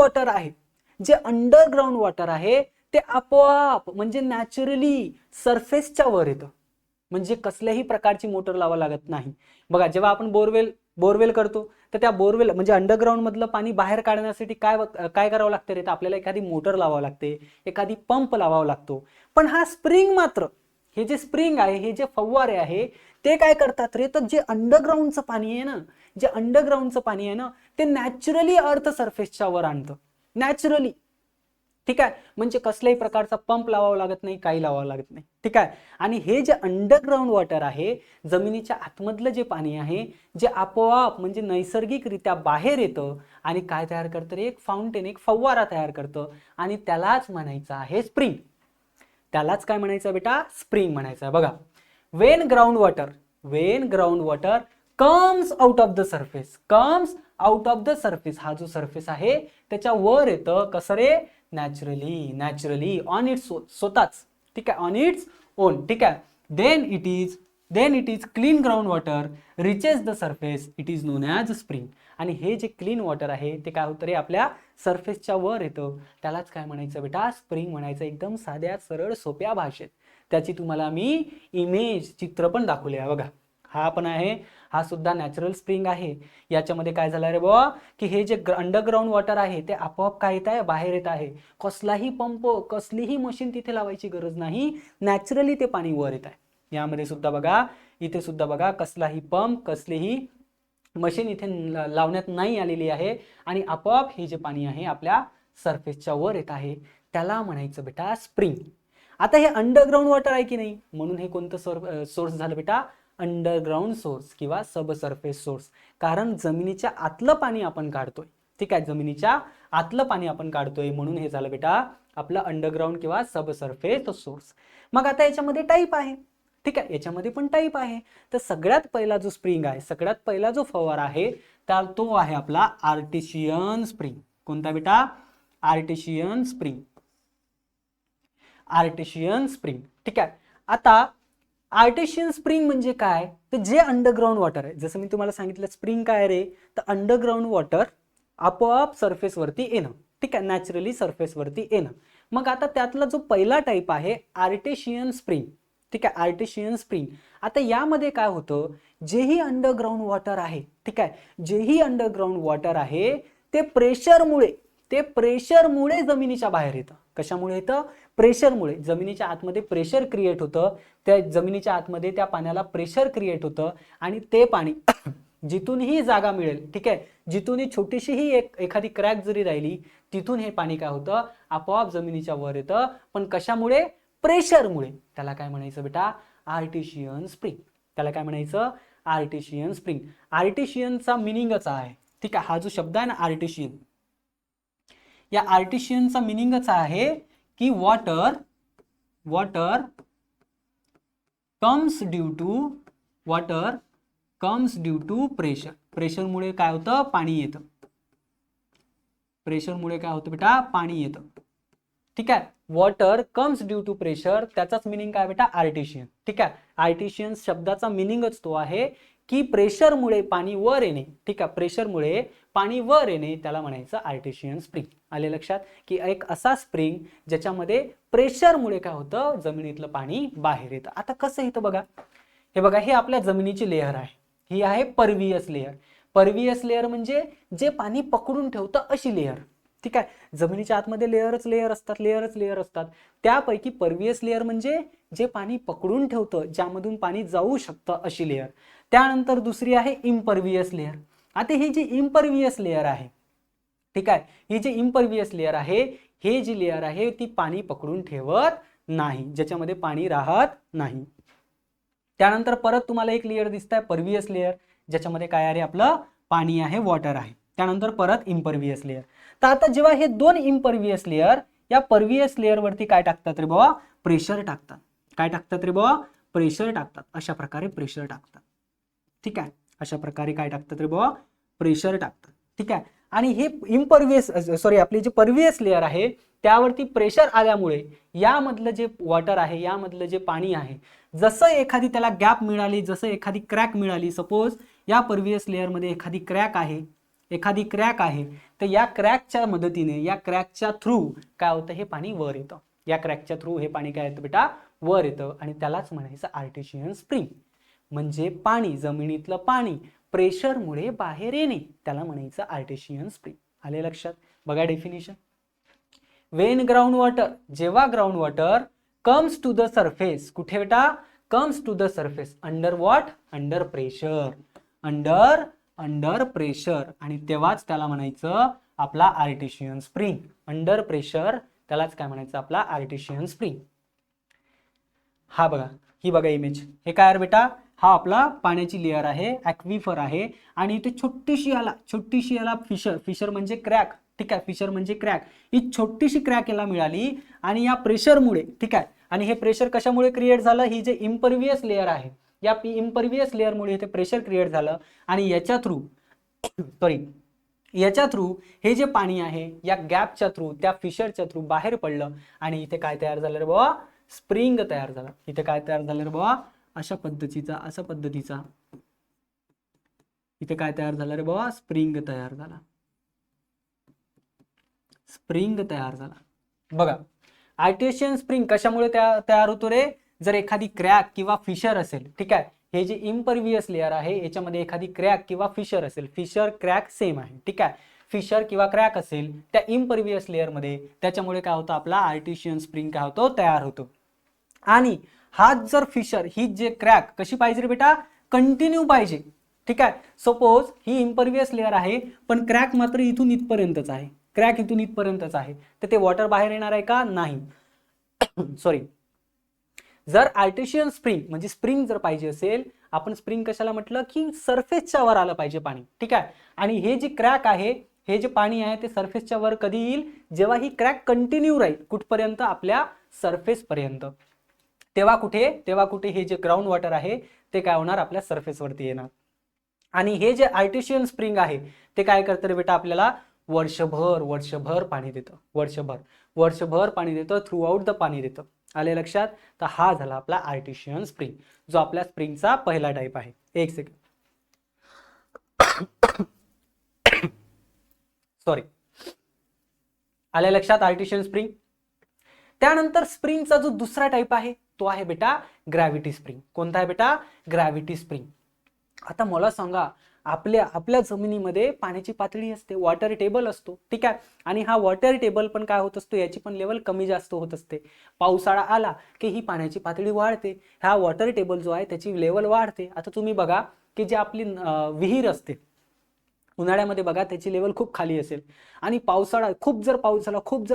वॉटर आहे ते आपोआप म्हणजे नॅचरली सरफेसच्या वर येतं. म्हणजे कसल्याही प्रकारची मोटर लावा लागत नाही. बघा, जेव्हा आपण बोरवेल करतो तर त्या बोरवेल म्हणजे अंडरग्राउंड मधलं पाणी बाहेर काढण्यासाठी काय करावं लागतं रे? तर आपल्याला एखादी मोटर लावावं लागते, एखादी पंप लावावा लागतो. पण हा स्प्रिंग मात्र, हे जे स्प्रिंग आहे, हे जे फवारे आहे, ते काय करतात रे? तर जे अंडरग्राउंडचं पाणी आहे ना, ते नॅचरली अर्थ सरफेसच्या वर आणतं, नॅचरली, ठीक आहे. म्हणजे कसल्याही प्रकारचा पंप लावावा लागत नाही, काही लावावं लागत नाही, ठीक आहे. आणि हे जे अंडरग्राउंड वॉटर आहे, जमिनीच्या आतमधलं जे पाणी आहे, जे आपोआप म्हणजे नैसर्गिकरित्या बाहेर येतं आणि काय तयार करतं रे? एक फाउंटेन, एक फवारा तयार करतं. आणि त्यालाच म्हणायचं आहे स्प्रिंग. त्यालाच काय म्हणायचं बेटा? स्प्रिंग म्हणायचं. बघा, Wien ground water comes out of the surface, हा जो सरफेस आहे त्याच्या वर येतं. कसं रे? नॅचरली ऑन इट्स, स्वतःच, ठीक आहे, ऑन इट्स ओन, ठीक आहे. Then it is clean ground water reaches the surface, it is known as spring. आणि हे जे क्लीन वॉटर आहे ते काय होतं रे? आपल्या सरफेसच्या वर येतं. त्यालाच काय म्हणायचं बेटा? स्प्रिंग म्हणायचं. एकदम साध्या, सरळ, सोप्या भाषेत. त्याची तुम्हाला मी इमेज, चित्र पण दाखवले आहे. बघा, हा पण आहे, हा सुद्धा नॅचरल स्प्रिंग आहे. याच्यामध्ये काय झालं रे बाबा, की हे जे अंडरग्राउंड वॉटर आहे ते आपोआप काय येत आहे? बाहेर येत आहे. कसलाही पंप, कसलीही मशीन तिथे लावायची गरज नाही, नॅचरली ते पाणी वर येत आहे. यामध्ये सुद्धा बघा, इथे सुद्धा बघा, कसलाही पंप, कसलीही मशीन इथे लावण्यात नाही आलेली आहे आणि आपोआप हे जे पाणी आहे आपल्या सरफेसच्या वर येत आहे. त्याला म्हणायचं बेटा स्प्रिंग. आता हे अंडरग्राउंड वॉटर आहे की नाही, म्हणून हे कोणतं सोर्स झालं बेटा? अंडरग्राउंड सोर्स किंवा सब सरफेस सोर्स. कारण जमिनीच्या आतलं पाणी आपण काढतोय, ठीक आहे, जमिनीच्या आतलं पाणी आपण काढतोय, म्हणून हे झालं बेटा आपलं अंडरग्राउंड किंवा सब सरफेस सोर्स. मग आता याच्यामध्ये टाईप आहे, ठीक आहे, याच्यामध्ये पण टाईप आहे. तर सगळ्यात पहिला जो स्प्रिंग आहे, सगळ्यात पहिला जो फवारा आहे, तर तो आहे आपला आर्टिशियन स्प्रिंग. कोणता बेटा? आर्टिशियन स्प्रिंग, ठीक आहे. आता आर्टिशियन स्प्रिंग म्हणजे काय? तर जे अंडरग्राउंड वॉटर आहे, जसं मी तुम्हाला सांगितलं, स्प्रिंग काय रे? तर अंडरग्राउंड वॉटर आपोआप सरफेस वरती येणं, ठीक आहे, नॅचरली सरफेस वरती येणं. मग आता त्यातला जो पहिला टाईप आहे आर्टिशियन स्प्रिंग, ठीक आहे, आर्टिशियन स्प्रिंग. आता यामध्ये काय होतं, जेही अंडरग्राऊंड वॉटर आहे, ठीक आहे, जेही अंडरग्राऊंड वॉटर आहे ते प्रेशरमुळे जमिनीच्या बाहेर येतं. कशामुळे येतं? प्रेशरमुळे. जमिनीच्या आतमध्ये प्रेशर क्रिएट होतं, त्या जमिनीच्या आतमध्ये त्या पाण्याला प्रेशर क्रिएट होतं आणि ते पाणी जिथूनही जागा मिळेल, ठीक आहे, जिथूनही छोटीशीही एखादी क्रॅक जरी राहिली तिथून हे पाणी काय होतं, आपोआप जमिनीच्या वर येतं. पण कशामुळे? प्रेशरमुळे. त्याला काय म्हणायचं बेटा? Artisan spring. त्याला काय म्हणायचं? Artisan spring. आर्टिशियनचा मिनिंगच आहे, ठीक आहे, हा जो शब्द आहे ना आर्टिशियन, या आर्टिशियनचा मिनिंगच आहे की water comes due to pressure. प्रेशरमुळे काय होतं? पाणी येतं. प्रेशरमुळे काय होतं बेटा? पाणी येतं. ठीक आहे, water comes due to pressure, त्याचाच मिनिंग काय बेटा? आर्टिशियन. ठीक आहे, आर्टिशियन शब्दाचा मिनिंगच तो आहे की प्रेशरमुळे पाणी वर येणे. ठीक आहे, प्रेशरमुळे पाणी वर येणे, त्याला म्हणायचं आर्टिशियन स्प्रिंग. आले लक्षात? की एक असा स्प्रिंग ज्याच्यामध्ये प्रेशरमुळे काय होतं, जमिनीतलं पाणी बाहेर येतं. आता कसं येतं बघा, हे बघा, हे आपल्या जमिनीची लेयर आहे, ही आहे परवियस लेयर. परवियस लेयर म्हणजे जे पाणी पकडून ठेवतं अशी लेयर. ठीक आहे, जमिनीच्या आतमध्ये लेयरच लेयर असतात. त्यापैकी परवियस लेयर म्हणजे जे पाणी पकडून ठेवतं, ज्यामधून पाणी जाऊ शकतं अशी लेयर. त्यानंतर दुसरी आहे इम्परवियस लेयर. आता ही जी इम्परवियस लेयर आहे, ठीक आहे, ही जी इम्परवियस लेयर आहे, हे जी लेयर आहे ती पाणी पकडून ठेवत नाही, ज्याच्यामध्ये पाणी राहत नाही. त्यानंतर परत तुम्हाला एक लेयर दिसत आहे परवियस लेयर, ज्याच्यामध्ये काय आहे? आपलं पाणी आहे, वॉटर आहे. त्यानंतर परत इम्परवियस लेयर. तर आता जेव्हा हे दोन इम्परवियस लेयर या परवियस लेयर वरती काय टाकतात रे बाबा? प्रेशर टाकतात. काय टाकतात रे बाबा? प्रेशर टाकतात. अशा प्रकारे प्रेशर टाकतात. ठीक आहे, अशा प्रकारे काय टाकतात रे बाबा? प्रेशर टाकतात. ठीक आहे, आणि हे आपली जी परवियस लेयर आहे त्यावरती प्रेशर आल्यामुळे यामधलं जे वॉटर आहे, यामधलं जे पाणी आहे, जसं एखादी त्याला गॅप मिळाली, जसं एखादी क्रॅक मिळाली, सपोज या परवियस लेयर मध्ये एखादी क्रॅक आहे, तर या क्रॅकच्या मदतीने, या क्रॅकच्या थ्रू काय होतं, हे पाणी वर येतं. या क्रॅकच्या थ्रू हे पाणी काय येतं बेटा? वर येतं. आणि त्यालाच म्हणायचं आर्टिशियन स्प्रिंग. म्हणजे पाणी, जमिनीतलं पाणी प्रेशरमुळे बाहेर येणे, त्याला म्हणायचं आर्टिशियन स्प्रिंग. आले लक्षात? बघा डेफिनेशन. वेन ग्राउंड वॉटर, जेव्हा ground water comes to the surface, कुठे बेटा? Comes to the surface under what? Under pressure. Under pressure, आणि तेव्हाच त्याला म्हणायचं आपला आर्टिशियन स्प्रिंग. अंडर प्रेशर, त्यालाच काय म्हणायचं? आपला आर्टिशियन स्प्रिंग. हा बघा, ही बघा इमेज, हे काय आहे बेटा? हा आपला पाण्याची लेयर आहे, ॲक्विफर आहे, आणि इथे छोटीशी याला फिशर म्हणजे क्रॅक. ठीक आहे, फिशर म्हणजे क्रॅक. ही छोटीशी क्रॅक याला मिळाली आणि या प्रेशरमुळे, ठीक आहे, आणि हे प्रेशर कशामुळे क्रिएट झालं? ही जे इम्परवियस लेयर आहे, या इम्परवियस लेअरमुळे इथे प्रेशर क्रिएट झालं आणि याच्या थ्रू हे जे पाणी आहे या गॅपच्या थ्रू, त्या फिशरच्या थ्रू बाहेर पडलं आणि इथे काय तयार झालं रे बाबा? स्प्रिंग तयार झाला. इथे काय तयार झालं रे बाबा? अशा पद्धतीचा इथे काय तयार झालं रे बाबा? स्प्रिंग तयार झाला. बघा, आर्टिशियन स्प्रिंग कशामुळे तयार होतो रे? जर एखादी क्रॅक किंवा फिशर असेल, ठीक आहे, हे जे इम्परवियस लेयर आहे याच्यामध्ये एखादी क्रॅक किंवा फिशर असेल, फिशर क्रॅक सेम आहे, ठीक आहे, फिशर किंवा क्रॅक असेल त्या इम्परवियस लेयर मध्ये, त्याच्यामुळे काय होतं? आपला आर्टिशियन स्प्रिंग काय होतो? तयार होतो. आणि हाच जर फिशर, ही जे क्रॅक कशी पाहिजे रे बेटा? कंटिन्यू पाहिजे. ठीक आहे, सपोज ही इम्परवियस लेयर आहे पण क्रॅक मात्र इथून इथपर्यंतच आहे, तर ते वॉटर बाहेर येणार आहे का? नाही. सॉरी, जर आर्टिशियन स्प्रिंग म्हणजे स्प्रिंग जर पाहिजे असेल, आपण स्प्रिंग कशाला म्हटलं? की सरफेसच्या वर आलं पाहिजे पाणी. ठीक आहे, आणि हे जे क्रॅक आहे, हे जे पाणी आहे ते सरफेसच्या वर कधी येईल? जेव्हा ही क्रॅक कंटिन्यू राहील. कुठपर्यंत? आपल्या सरफेस पर्यंत. तेव्हा कुठे हे जे ग्राउंड वॉटर आहे ते काय होणार? आपल्या सरफेसवरती येणार. आणि हे जे आर्टिशियन स्प्रिंग आहे ते काय करतं रे बेटा? आपल्याला वर्षभर पाणी देतं. वर्षभर पाणी देतं, थ्रू आउट द पाणी देतं. आले लक्षात? तर हा झाला आपला आर्टिशियन स्प्रिंग, जो आपल्या स्प्रिंगचा पहिला टाईप आहे. एक सेकंड, सॉरी. आले लक्षात? Artisan spring. त्यानंतर स्प्रिंगचा जो दुसरा टाईप आहे तो आहे बेटा ग्रॅव्हिटी स्प्रिंग. कोणता आहे बेटा? Gravity spring. आता मला सांगा, आपल्या आपल्या जमिनीमध्ये पाण्याची पातळी असते, वॉटर टेबल असतो, ठीक आहे. आणि हा वॉटर टेबल पण काय होत असतो, याची पण लेवल कमी जास्त होत असते. पावसाळा आला की ही पाण्याची पातळी वाढते, हा वॉटर टेबल जो आहे त्याची लेवल वाढते. आता तुम्ही बघा की जी आपली विहीर असते, उन्हाळ्यामध्ये बघा त्याची लेवल खूप खाली असेल, आणि पावसाळा खूप जर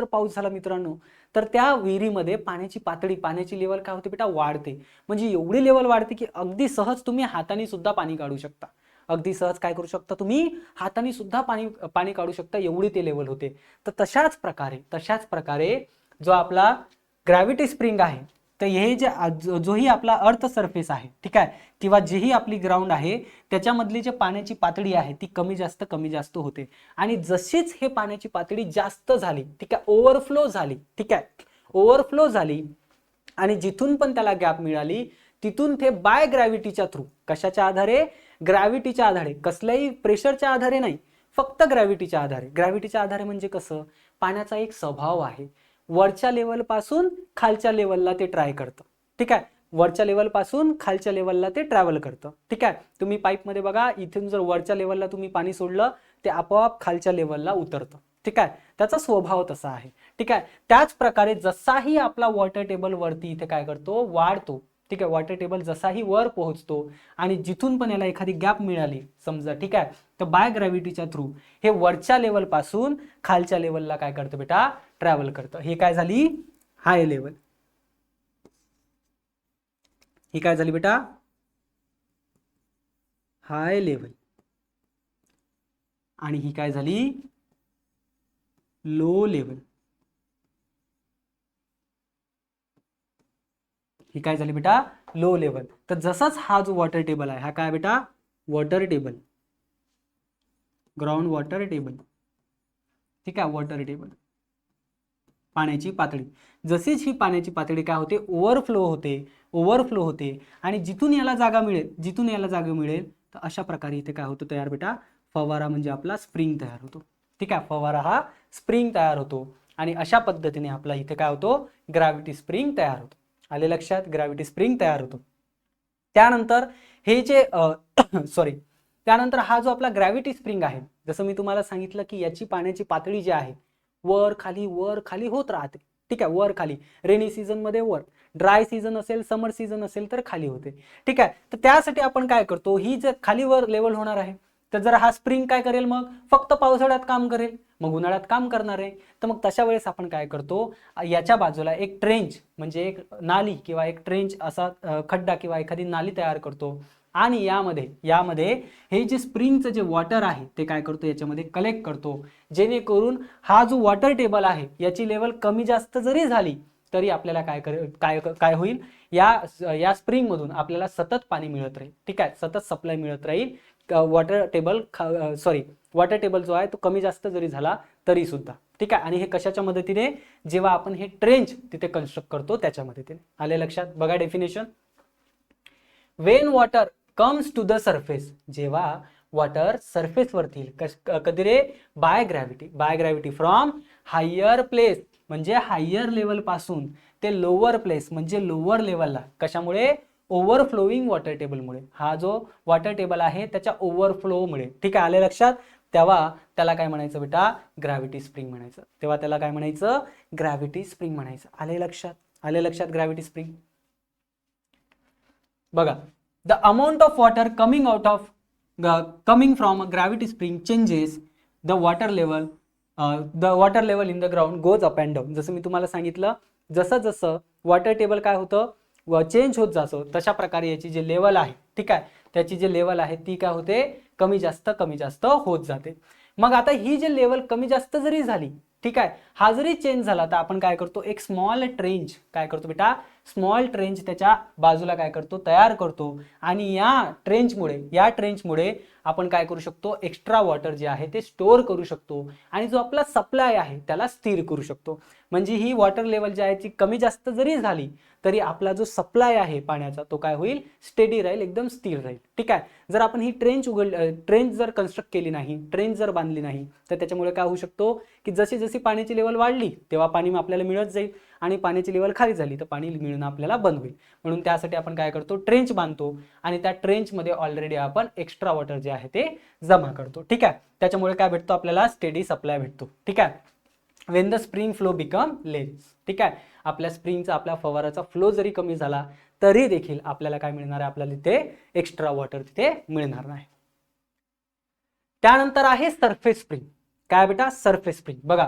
पाऊस झाला मित्रांनो, तर त्या विहिरीमध्ये पाण्याची पातळी, पाण्याची लेवल काय होते बेटा? वाढते. म्हणजे एवढी लेवल वाढते की अगदी सहज तुम्ही हाताने सुद्धा पाणी काढू शकता. अगदी सहज काय करू शकता? तुम्ही हाताने सुद्धा पाणी काढू शकता, एवढी ते लेवल होते. तर तशाच प्रकारे जो आपला ग्रॅव्हिटी स्प्रिंग आहे, तर हे जे जोही आपला अर्थ सरफेस आहे, ठीक आहे, किंवा जेही आपली ग्राउंड आहे, त्याच्यामधली जे पाण्याची पातळी आहे ती कमी जास्त होते. आणि जशीच हे पाण्याची पातळी जास्त झाली, ठीक आहे, ओव्हरफ्लो झाली, आणि जिथून पण त्याला गॅप मिळाली तिथून ते बाय ग्रॅव्हिटीच्या थ्रू, कशाच्या आधारे? ग्रॅव्हिटीच्या आधारे, कसल्याही प्रेशरच्या आधारे नाही, फक्त ग्रॅव्हिटीच्या आधारे. ग्रॅव्हिटीच्या आधारे म्हणजे कसं? पाण्याचा एक स्वभाव आहे, वरच्या लेवल पासून खालच्या लेवलला ते ट्राय करतं, ठीक आहे, वरच्या लेवल पासून खालच्या लेवलला ते ट्रॅव्हल करतं, ठीक आहे. तुम्ही पाईप मध्ये बघा, इथून जर वरच्या लेवलला तुम्ही पाणी सोडलं, ते आपोआप खालच्या लेवलला उतरतं, ठीक आहे. त्याचा स्वभाव तसा आहे, ठीक आहे. त्याच प्रकारे जसाही आपला वॉटर टेबल वरती इथे काय करतो? वाढतो, ठीक आहे. वॉटर टेबल जसाही वर पोहोचतो आणि जिथून पण याला एखादी गॅप मिळाली समजा, ठीक आहे, तर बाय ग्रॅव्हिटीच्या थ्रू हे वरच्या लेवल पासून खालच्या लेवलला काय करतं बेटा? ट्रॅव्हल करतं. ही काय झाली? High level. ही काय झाली बेटा? High level. आणि ही काय झाली? Low level. ही काय झाली बेटा? Low level. तर जसाच हा जो वॉटर टेबल आहे, हा काय बेटा? Water table, ground water table, ठीक आहे, वॉटर टेबल, पाण्याची पातळी. जशीच ही पाण्याची पातळी काय होते? ओव्हरफ्लो होते, आणि जिथून याला जागा मिळेल, तर अशा प्रकारे इथे काय होतं तयार बेटा? फवारा, म्हणजे आपला स्प्रिंग तयार होतो, ठीक आहे. फवारा हा स्प्रिंग तयार होतो, आणि अशा पद्धतीने आपला इथे काय होतो? ग्रॅव्हिटी स्प्रिंग तयार होतो. आले लक्षात? ग्रॅव्हिटी स्प्रिंग तयार होतो. त्यानंतर हे जे त्यानंतर हा जो आपला ग्रॅव्हिटी स्प्रिंग आहे, जसं मी तुम्हाला सांगितलं की याची पाण्याची पातळी जी आहे वर खाली होत राहते, ठीक आहे, वर खाली. रेनी सीझन मध्ये वर, ड्राय सीझन असेल, समर सीझन असेल तर खाली होते, ठीक आहे. तर त्यासाठी आपण काय करतो? ही जर खाली वर लेवल होणार आहे, तर जर हा स्प्रिंग काय करेल? मग फक्त पावसाळ्यात काम करेल, मग उन्हाळ्यात काम करणार आहे. तर मग तशा वेळेस आपण काय करतो? याच्या बाजूला एक ट्रेंच, म्हणजे एक नाली किंवा एक ट्रेंच असा खड्डा किंवा एखादी नाली तयार करतो, आणि यामध्ये हे जे स्प्रिंगचं जे वॉटर आहे ते काय करतो? याच्यामध्ये कलेक्ट करतो, जेणेकरून हा जो वॉटर टेबल आहे याची लेवल कमी जास्त जरी झाली तरी आपल्याला काय होईल? या स्प्रिंग मधून आपल्याला सतत पाणी मिळत राहील, ठीक आहे, सतत सप्लाय मिळत राहील. वॉटर टेबल जो आहे तो कमी जास्त जरी झाला तरी सुद्धा, ठीक आहे. आणि हे कशाच्या मदतीने? जेव्हा आपण हे ट्रेंच तिथे कन्स्ट्रक्ट करतो त्याच्या मदतीने. आले लक्षात? बघा definition. When water comes to the surface, जेव्हा वॉटर सरफेस वरती कधी रे? By gravity from higher place, म्हणजे हायर लेवल पासून ते लोअर प्लेस, म्हणजे लोअर लेवलला. कशामुळे? ओव्हरफ्लोईंग वॉटर टेबलमुळे. हा जो वॉटर टेबल आहे त्याच्या ओव्हरफ्लोमुळे, ठीक आहे. आले लक्षात? तेव्हा त्याला काय म्हणायचं बेटा? ग्रॅव्हिटी स्प्रिंग म्हणायचं. ग्रॅव्हिटी स्प्रिंग म्हणायचं. आले लक्षात? Gravity spring. बघा, the amount of water coming from a gravity spring changes the water level in the ground goes up and down. जसं मी तुम्हाला सांगितलं, जसं वॉटर टेबल काय होतं? चेंज होत जातो, तशा प्रकारे याची जी लेवल आहे, ठीक आहे, त्याची जी लेवल आहे ती काय होते? कमी जास्त होत जाते. मग आता ही जी लेवल कमी जास्त जरी झाली, ठीक आहे, हा जरी चेंज झाला, तर आपण काय करतो? एक स्मॉल ट्रेंच काय करतो बेटा? स्मॉल ट्रेंच त्याच्या बाजूला काय करतो? तयार करतो, आणि या ट्रेंचमुळे आपण काय करू शकतो? एक्स्ट्रा वॉटर जे आहे ते स्टोअर करू शकतो, आणि जो आपला सप्लाय आहे त्याला स्थिर करू शकतो. म्हणजे ही वॉटर लेवल जी आहे ती कमी जास्त जरी झाली तरी आपला जो सप्लाय आहे पाण्याचा तो काय होईल? स्टेडी राहील, एकदम स्थिर राहील, ठीक आहे. जर आपण ही ट्रेंच जर कन्स्ट्रक्ट केली नाही, ट्रेंच जर बांधली नाही, तर त्याच्यामुळे काय होऊ शकतो की जशी पाण्याची लेवल वाढली तेव्हा पाणी आपल्याला मिळत जाईल, आणि पाण्याची लेवल खाली झाली तर पाणी मिळणं आपल्याला बंद होईल. म्हणून त्यासाठी आपण काय करतो, ट्रेंच बांधतो आणि त्या ट्रेंचमध्ये ऑलरेडी आपण एक्स्ट्रा वॉटर जे आहे ते जमा करतो. ठीक आहे, त्याच्यामुळे काय भेटतो आपल्याला, स्टेडी सप्लाय भेटतो. ठीक आहे, when the spring flow become less. ठीक आहे, आपल्या स्प्रिंगचा, आपल्या फवाराचा फ्लो जरी कमी झाला तरी देखील आपल्याला काय मिळणार आहे, आपल्याला तिथे एक्स्ट्रा वॉटर तिथे मिळणार नाही. त्यानंतर आहे सरफेस स्प्रिंग. काय बेटा, सरफेस स्प्रिंग. बघा,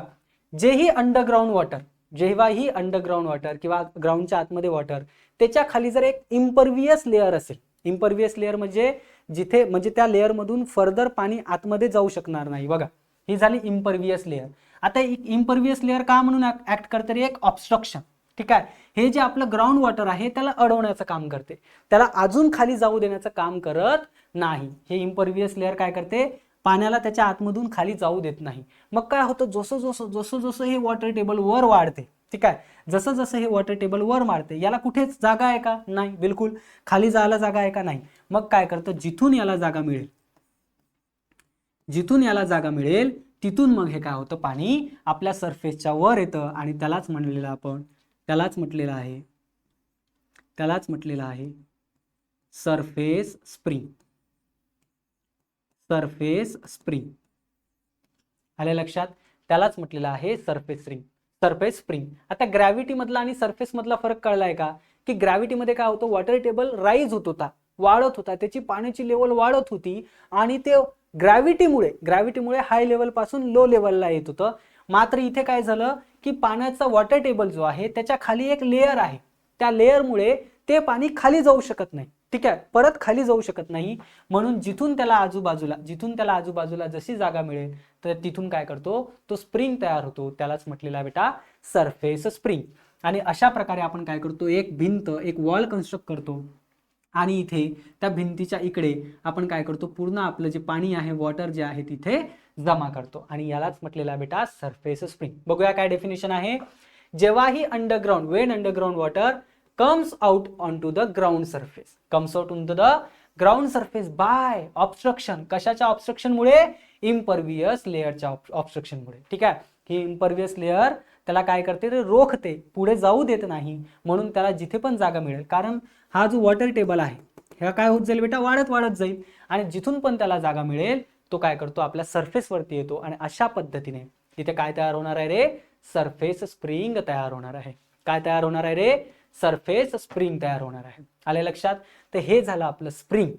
जेही अंडरग्राउंड वॉटर, जेव्हाही अंडरग्राउंड वॉटर किंवा ग्राउंडच्या आतमध्ये वॉटर, त्याच्या खाली जर एक इम्परवियस लेअर असेल, इम्परवियस लेअर म्हणजे जिथे, म्हणजे त्या लेअर मधून फर्दर पाणी आतमध्ये जाऊ शकणार नाही. बघा, ही झाली इम्परवियस लेअर. आता इम्परवियस लेअर का म्हणून ऍक्ट करते, एक ऑब्स्ट्रक्शन. ठीक आहे, हे जे आपलं ग्राउंड वॉटर आहे त्याला अडवण्याचं काम करते, त्याला अजून खाली जाऊ देण्याचं काम करत नाही. हे इम्परवियस लेअर काय करते, पाण्याला त्याच्या आतमधून खाली जाऊ देत नाही. मग काय होतं, जसं जसं हे वॉटर टेबल वर वाढते, ठीक आहे, जसं जसं हे वॉटर टेबल वर मारते, याला कुठेच जागा आहे का, नाही, बिलकुल खाली जायला जागा आहे का, नाही. मग काय करतं, जिथून याला जागा मिळेल, जिथून याला जागा मिळेल तिथून मग हे काय होतं, पाणी आपल्या सरफेसच्या वर येतं आणि त्यालाच म्हटलेलं आपण, त्यालाच म्हटलेलं आहे सरफेस स्प्रिंग. सरफेस स्प्रिंग आले लक्षात, त्यालाच म्हटलेलं आहे सरफेस स्प्रिंग. Surface spring. आता ग्रॅव्हिटी मधला आणि सरफेस मधला फरक कळलाय का, की ग्रॅव्हिटी मध्ये काय होतं, वॉटर टेबल राईज होत होता, वाढत होता, त्याची पाण्याची लेवल वाढत होती आणि ते ग्रॅव्हिटीमुळे हाय लेवल पासून लो लेवलला येत होतं. मात्र इथे काय झालं, की पाण्याचा वॉटर टेबल जो आहे त्याच्या खाली एक लेअर आहे, त्या लेअरमुळे ते पाणी खाली जाऊ शकत नाही. ठीक आहे, परत खाली जाऊ शकत नाही. म्हणून जिथून त्याला आजूबाजूला जशी जागा मिळेल तर तिथून काय करतो, तो स्प्रिंग तयार होतो, त्यालाच म्हटलेला आहे बेटा सरफेस स्प्रिंग. आणि अशा प्रकारे आपण काय करतो, एक भिंत, एक वॉल कन्स्ट्रक्ट करतो आणि इथे त्या भिंतीच्या इकडे आपण काय करतो, पूर्ण आपलं जे पाणी आहे, वॉटर जे आहे तिथे जमा करतो आणि यालाच म्हटलेला आहे बेटा सरफेस स्प्रिंग. बघूया काय डेफिनेशन आहे. जेव्हाही Wien underground water comes out onto the ground surface, comes out onto the ground surface by obstruction. कशाच्या ऑब्स्ट्रक्शन मुळे, इम्परवियस लेअरच्या ऑब्स्ट्रक्शन मुळे. ठीक आहे, ही इम्परवियस लेअर त्याला काय करते, ते रोखते, पुढे जाऊ देत नाही. म्हणून त्याला जिथे पण जागा मिळेल, कारण हा जो वॉटर टेबल आहे ह्या काय होत जाईल बेटा, वाढत जाईल आणि जिथून पण त्याला जागा मिळेल तो काय करतो, आपल्या सरफेस वरती येतो आणि अशा पद्धतीने इथे काय तयार होणार आहे रे, सरफेस स्प्रिंग तयार होणार आहे. काय तयार होणार आहे रे, सरफेस स्प्रिंग तयार होणार आहे. आले लक्षात. तर हे झालं आपलं स्प्रिंग.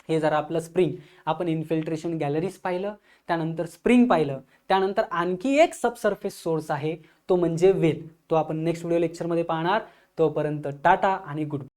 हे जरा आपलं स्प्रिंग. आपण इन्फिल्ट्रेशन गॅलरीज पाहिलं, त्यानंतर स्प्रिंग पाहिलं, त्यानंतर आणखी एक सबसर्फेस सोर्स आहे तो म्हणजे वेल. तो आपण नेक्स्ट व्हिडिओ लेक्चरमध्ये पाहणार. तोपर्यंत टाटा आणि गुड बाय.